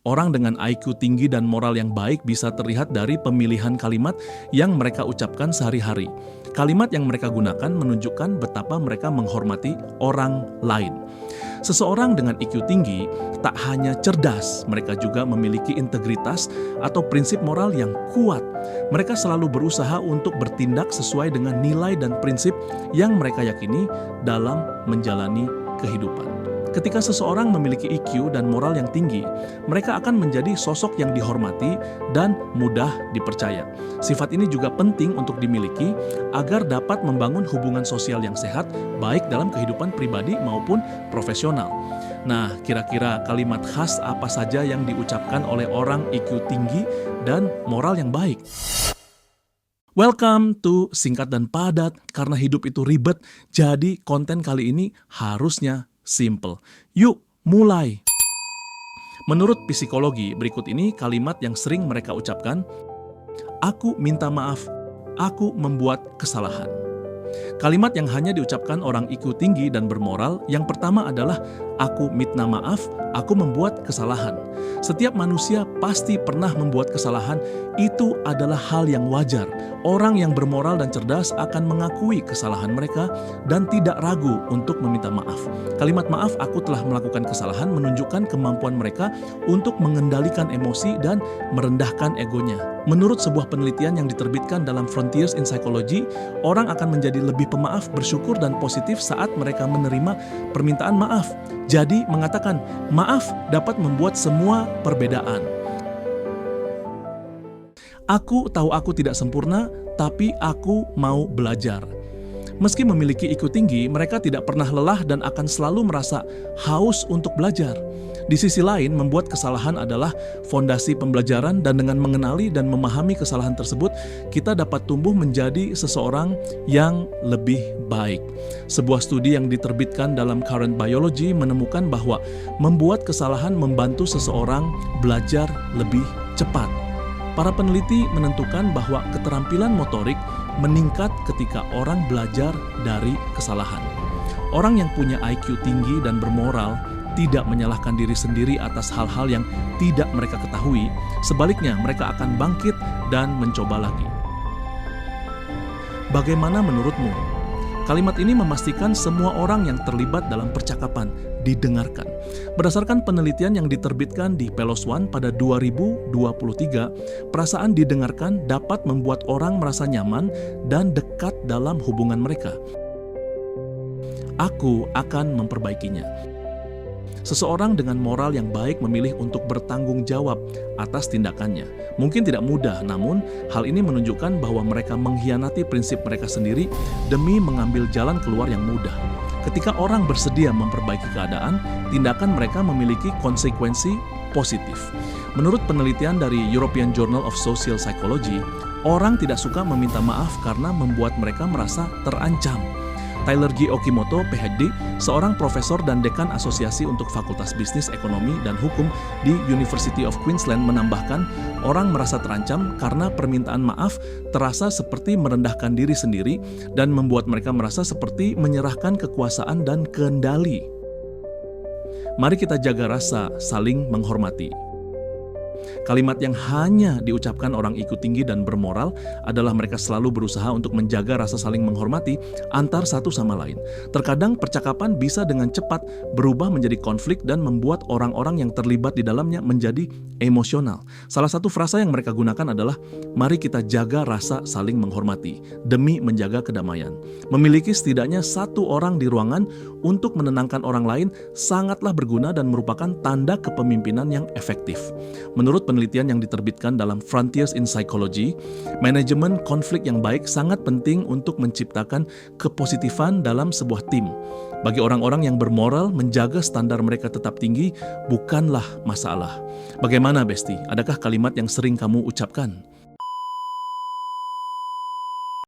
Orang dengan IQ tinggi dan moral yang baik bisa terlihat dari pemilihan kalimat yang mereka ucapkan sehari-hari. Kalimat yang mereka gunakan menunjukkan betapa mereka menghormati orang lain. Seseorang dengan IQ tinggi tak hanya cerdas, mereka juga memiliki integritas atau prinsip moral yang kuat. Mereka selalu berusaha untuk bertindak sesuai dengan nilai dan prinsip yang mereka yakini dalam menjalani kehidupan. Ketika seseorang memiliki IQ dan moral yang tinggi, mereka akan menjadi sosok yang dihormati dan mudah dipercaya. Sifat ini juga penting untuk dimiliki agar dapat membangun hubungan sosial yang sehat, baik dalam kehidupan pribadi maupun profesional. Nah, kira-kira kalimat khas apa saja yang diucapkan oleh orang IQ tinggi dan moral yang baik? Welcome to Singkat dan Padat. Karena hidup itu ribet, jadi konten kali ini harusnya simple. Yuk, mulai. Menurut psikologi, berikut ini kalimat yang sering mereka ucapkan. Aku minta maaf, aku membuat kesalahan. Kalimat yang hanya diucapkan orang IQ tinggi dan bermoral, yang pertama adalah aku minta maaf, aku membuat kesalahan. Setiap manusia pasti pernah membuat kesalahan, itu adalah hal yang wajar. Orang yang bermoral dan cerdas akan mengakui kesalahan mereka dan tidak ragu untuk meminta maaf. Kalimat maaf aku telah melakukan kesalahan menunjukkan kemampuan mereka untuk mengendalikan emosi dan merendahkan egonya. Menurut sebuah penelitian yang diterbitkan dalam Frontiers in Psychology, orang akan menjadi lebih pemaaf, bersyukur, dan positif saat mereka menerima permintaan maaf. Jadi, mengatakan maaf dapat membuat semua perbedaan. Aku tahu aku tidak sempurna, tapi aku mau belajar. Meski memiliki IQ tinggi, mereka tidak pernah lelah dan akan selalu merasa haus untuk belajar. Di sisi lain, membuat kesalahan adalah fondasi pembelajaran, dan dengan mengenali dan memahami kesalahan tersebut, kita dapat tumbuh menjadi seseorang yang lebih baik. Sebuah studi yang diterbitkan dalam Current Biology menemukan bahwa membuat kesalahan membantu seseorang belajar lebih cepat. Para peneliti menentukan bahwa keterampilan motorik meningkat ketika orang belajar dari kesalahan. Orang yang punya IQ tinggi dan bermoral tidak menyalahkan diri sendiri atas hal-hal yang tidak mereka ketahui. Sebaliknya, mereka akan bangkit dan mencoba lagi. Bagaimana menurutmu? Kalimat ini memastikan semua orang yang terlibat dalam percakapan didengarkan. Berdasarkan penelitian yang diterbitkan di PLOS ONE pada 2023, perasaan didengarkan dapat membuat orang merasa nyaman dan dekat dalam hubungan mereka. Aku akan memperbaikinya. Seseorang dengan moral yang baik memilih untuk bertanggung jawab atas tindakannya. Mungkin tidak mudah, namun hal ini menunjukkan bahwa mereka mengkhianati prinsip mereka sendiri demi mengambil jalan keluar yang mudah. Ketika orang bersedia memperbaiki keadaan, tindakan mereka memiliki konsekuensi positif. Menurut penelitian dari European Journal of Social Psychology, orang tidak suka meminta maaf karena membuat mereka merasa terancam. Tyler G. Okimoto, PhD, seorang profesor dan dekan Asosiasi untuk Fakultas Bisnis, Ekonomi, dan Hukum di University of Queensland menambahkan, orang merasa terancam karena permintaan maaf terasa seperti merendahkan diri sendiri dan membuat mereka merasa seperti menyerahkan kekuasaan dan kendali. Mari kita jaga rasa saling menghormati. Kalimat yang hanya diucapkan orang IQ tinggi dan bermoral adalah mereka selalu berusaha untuk menjaga rasa saling menghormati antar satu sama lain. Terkadang percakapan bisa dengan cepat berubah menjadi konflik dan membuat orang-orang yang terlibat di dalamnya menjadi emosional. Salah satu frasa yang mereka gunakan adalah, mari kita jaga rasa saling menghormati demi menjaga kedamaian. Memiliki setidaknya satu orang di ruangan untuk menenangkan orang lain sangatlah berguna dan merupakan tanda kepemimpinan yang efektif. Menurut penelitian yang diterbitkan dalam Frontiers in Psychology, manajemen konflik yang baik sangat penting untuk menciptakan kepositifan dalam sebuah tim. Bagi orang-orang yang bermoral, menjaga standar mereka tetap tinggi bukanlah masalah. Bagaimana, Besti? Adakah kalimat yang sering kamu ucapkan?